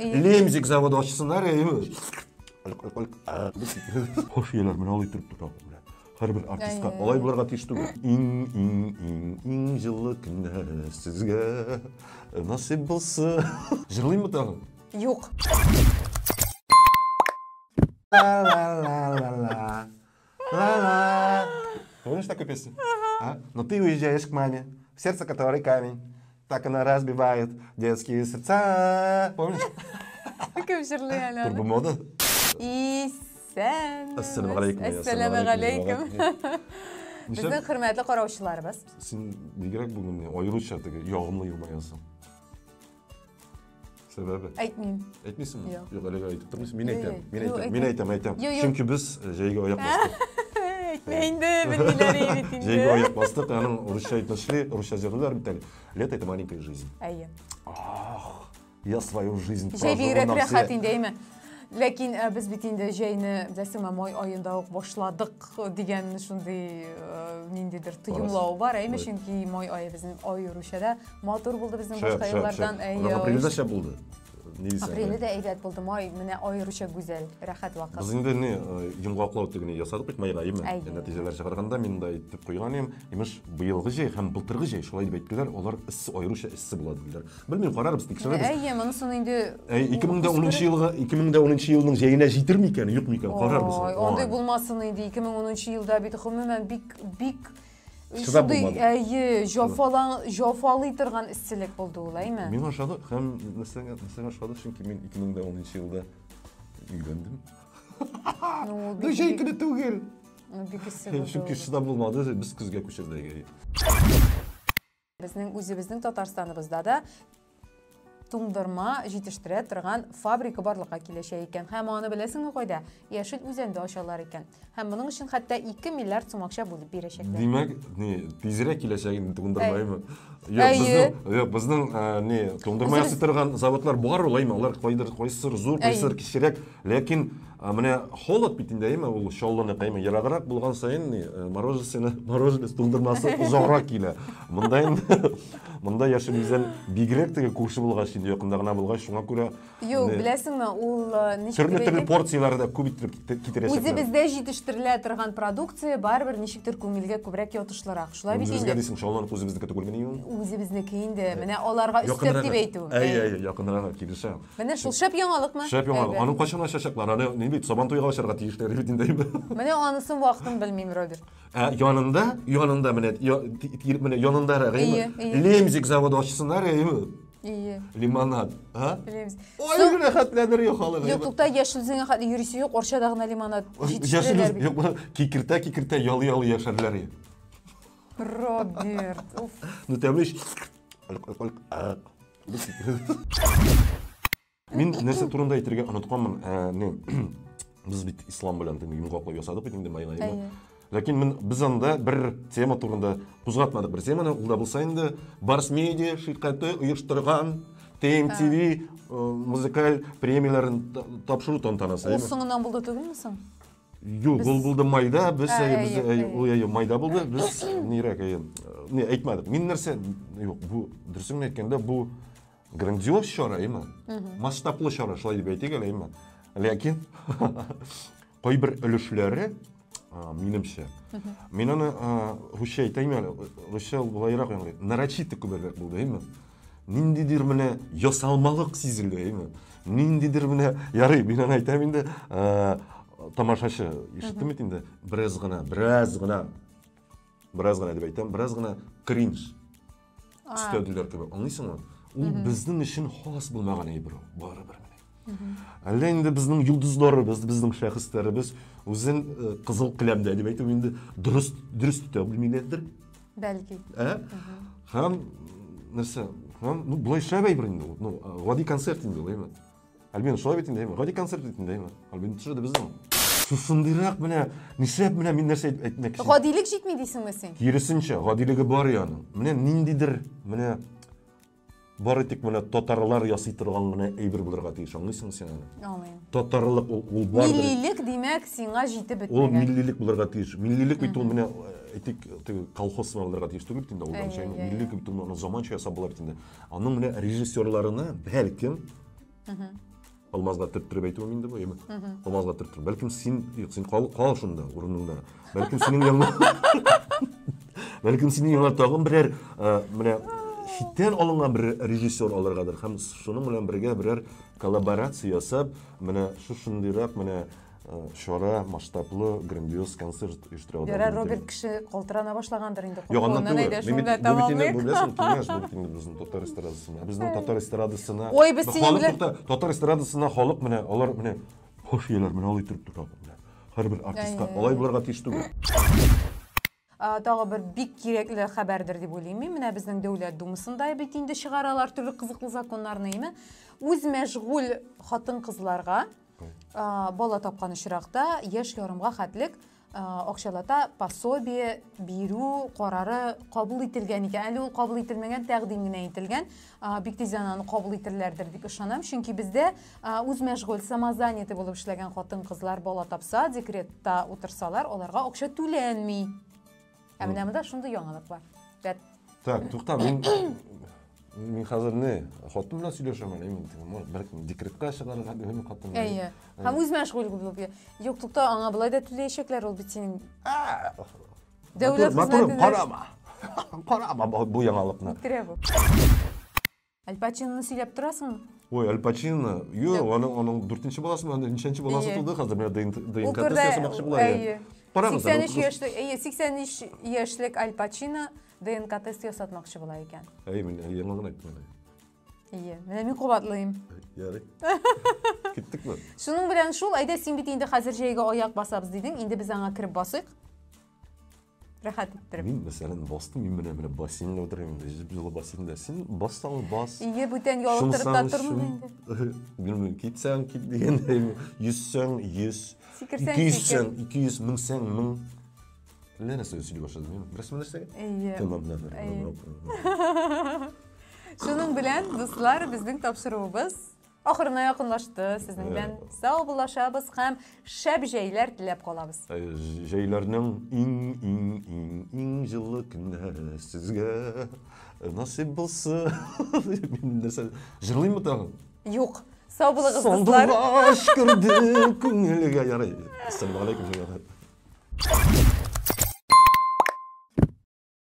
Лемзик заводы açsınlar ya, değil mi? Hoş yerler, ben alayı тұрып тұрып. Her bir artistқа, olay бұларға тиішті ғой. Иң жылы күндер сізге насип болсын. Жырлайын ба тағы? Yok. Помнишь такую песню? Но ты уезжаешь к маме, в сердце которой камень. Так она разбивает детские сердца. Помнишь? Kim şırlı yani? Turbo moda. Assalamu alaikum. Assalamu alaikum. Bizning hurmatli qarovchilarimiz. Sen bilgirak bugün ayırışa yağımlı yılmayasın. Sebebi? Aytmayayım. Aytmayasın mı? Yok öyle aytıp durmuyorsun. Min aytam. Çünkü biz Jeyge ayak bastık. Aytmayın da bilgileri bitince. Jeyge ayak bastık. Yani Rusça aytmışlı, Rusça жырлар битали. Лето — это маленькая жизнь. Ayy. Я свою жизнь Şey прожил bir на все. rehatin değil mi? Lakin biz bitinde jeyni desem may ayında başladık diyen şunday nindidir tuyumlağı var. Ayme çünkü may ayı bizim ay Rusya'da motor buldu bizim başka yıllardan. April'de şey buldu. April'de evet buldu. May mine ay Rusya güzel, rahat vakit. Biz indi ne yumğaqlау дегенне ясадык бит майга айымы. Нәтижеләр чыгарганда мин дә әйтеп куйган идем. Имеш быелгы җәй һәм былтыргы җәй шулай дип әйттеләр. Алар иссе айрыша иссе булады диләр. Белмим, карарбыз, тикшерәбез. Әйе, монысын инде 2010 елның җәенә җитер микән, юк микән, карарбыз. Андай булмасын инде 2010 елда бит гомумән бик Шыдап булмады. Әйе, жофалый торган исселек булды ул, әйме? Мин ашады һәм нәрсәгә ашады, чөнки мин 2010 елда өйләндем. Ну, җәй көне түгел. Бик исселек. Чөнки шыдап булмады, без көзгә күчердек. Безнең үзебезнең Татарстаныбызда да туңдырма җитештерә торган фабрика барлыкка киләчәк икән. Һәм аны беләсеңме кайда? Яшел үзәндә ачалар икән. Һәм моның өчен хәтта 2 миллиард сум акча булып бирәчәкләр. Димәк, тизрәк киләчәген туңдырмаймы? Безнең туңдырма ясый торган заводлар бар улаймы? Алар кайсыр зур, кайсыр кичерәк, ләкин менә холод бит инде, ул шолланы кайма яраграк булган сайын мороженое туңдырмасы узаграк килә. Монда яшел үзән бигрәк теге күрше булгач инде якында гына булгач, шуңа күрә. Юк, беләсеңме, ул төрле порцияларда күп итеп китерәчәк. Үзебездә җитештерелә торган продукция барбер ничектер күңелгә күбрәк ятышлырак. Шулай бит инде. Үзебезгә дисең, шолланы үзебезнеке түгелмени? Үзебезнеке инде. Менә аларга өстәп дип әйтү. Якынрак килешә. Менә шул шәп яңалыкмы? Шәп яңалык. Аны качан ачачаклар? Аны ни бит, Сабантуйга ачарга тиешләр бит инде. Менә анысын вакытын белмим, Роберт. Янында менә янында Лемзик заводы açsınlar ya, değil mi? İyi. Limonad, ha? Bilemiz. Ой, рәхәтләнер халык. Yok, тукта яшелзеңә хәтле йөрисе юк, Орчада гына лимонад җитештерәләр бит. Юк, кикертә ялы яшәрләр. Роберт. Ну тәмлеш. Мин нәрсә турында әйтергә онытканмын. Без бит ислам белән йомгаклап ясадык бит инде майга. Ләкин без анда бер тема турында кузгатмадык. Бер теманы ул да булса инде Барс Медиа ширкәте оештырган TMTV музыкаль премияларын тапшыру тантанасы. Ул соңыннан булды түгелме соң? Юк, ул булды майда, без майда булды. Без нирәк әйтмәдек. Мин нәрсә, юк, бу дөресен әйткәндә бу грандиоз чара, әйме? Масштаблы чара, шулай дип әйтик әле, әйме? Ләкин кайбер өлешләре минемчә. Мин аны Русча әйтәм әле, Русча булайрак яңгырый. Нарочито күбрәк булды, әйме? Ниндидер менә ясалмалык сизелде, әйме? Ниндидер менә ярый, мин аны әйтәм инде, тамашачы ишеттем инде, бераз гына дип әйтәм, бераз гына кринж. Өстәделәр кебек. Аңлыйсыңмы? Ул безнең өчен хас булмаган әйбер, барыбер. Әллә инде безнең йолдызларыбыз, безнең шәхесләребез үзен кызыл кыләмдә дип әйтү инде дөрес тотып белмиләрдер. Бәлки. Һәм нәрсә? Һәм булай шәп әйбер инде ул. Гади концерт инде ул, әйме? Әлбин шулай бит инде, әйме? Гади концерт бит инде, әйме? Әлбин төшерде безнең. Шушындыйрак менә нишләп менә мин нәрсә әйтмәкче. Гадилек җитми дисеңме син? Киресенчә, гадилеге бар яны. Менә ниндидер менә бары тик менә татарлар ясый торган гына әйбер булырга тиеш, аңлыйсың син аны? Аңлыйм. Татарлык ул бар. Миллилек димәк сиңа җитеп бетмәгән. Ул миллилек булырга тиеш. Миллилек бит ул менә әйтик колхоз булырга тиеш түгел инде ул җай. Миллилек бит ул заманча ясап була бит инде. Аның менә режиссерларына бәлкем Алмазға түрттіріп айтуым енді бұл, алмазға түрттіріп. Бәлкім сен қал шында, орныңда. Бәлкім сенің яңа тағын бірер, хиттен алынған бір режиссер алырғадыр. Хәм шуның белән бергә берәр коллаборация ясап, менә шундыйрак шора масштаблы грандиоз концерт оештыра алды. Ярар, Роберт кеше калтырана башлагандыр инде. Юк, аннан түгел. Безнең татар эстрадасына. Безнең татар эстрадасына. Ой, без синең татар эстрадасына халык менә алар менә хош еләр менә алып торып тора. Һәрбер артистка алай булырга тиеш түгел. Тағы бір бик кирәкле хәбәрдер дип уйлыйм. Менә безнең дәүләт думасында бит инде чыгаралар төрле кызыклы законнарны. Үз мәшгуль хатын-кызларга бала тапкан очракта яшь ярымга хәтлек акчалата пособие бирү карары кабул ителгән икән. Әле ул кабул ителмәгән, тәкъдим генә ителгән. Бик тиз аны кабул ителерләрдер дип ышанам. Чөнки бездә үз мәшгуль самозанятый булып эшләгән хатын-кызлар бала тапса, декретта утырсалар, аларга акча түләнми. Менә монда шундый яңалык бар. Так, тукта, мин хәзер не, хатын белән сөйләшәм әле, бәлкем декретка чыгарга дигән хатын. Әйе. Һәм үз мәшгуль булып. Юк, тукта, аңа булай да түләячәкләр ул бит синең. Дәүләт хезмәте. Карама бу яңалыкны. Аль Пачиноны сөйләп торасыңмы? Ой, Аль Пачино, аның 4нче баласы, 3нче баласы туды, хәзер менә ДНК тест ясамакчы була. 83 яшьлек Аль Пачино ДНК тест ясатмакчы була икән. Мен яңадан әйттем. Менә мин кабатлыйм. Ярый. Киттекме? Шуның белән шул, әйдә син бит инде хәзер җәйгә аяк басабыз дидең, инде без аңа кирип басыйк. Рәхәт иттереп. Мин мәсәлән бастым, мин менә бассейнда утырыйм, җылы бассейнда. Син бассаң бас. Бүтән ялтырып та тормый инде. Билмим, китсәң кит дигәндә, 100сәң 100. 200 меңсәң мең. Ләнә сөйләп башладым. Берсме нәрсәгә? Тамам, Шуның белән, дуслар, безнең тапшыруыбыз ахырына якынлашты. Сезнең белән сау булашабыз һәм шәп җәйләр теләп калабыз. Җәйләрнең иң җылы көннәре сезгә насыйп булсын. Мин нәрсә җырлыйммы тагын? Юк. Сау булыгыз, дуслар. Сандугач кирде күңелгә ярый. Ассаламу алейкум.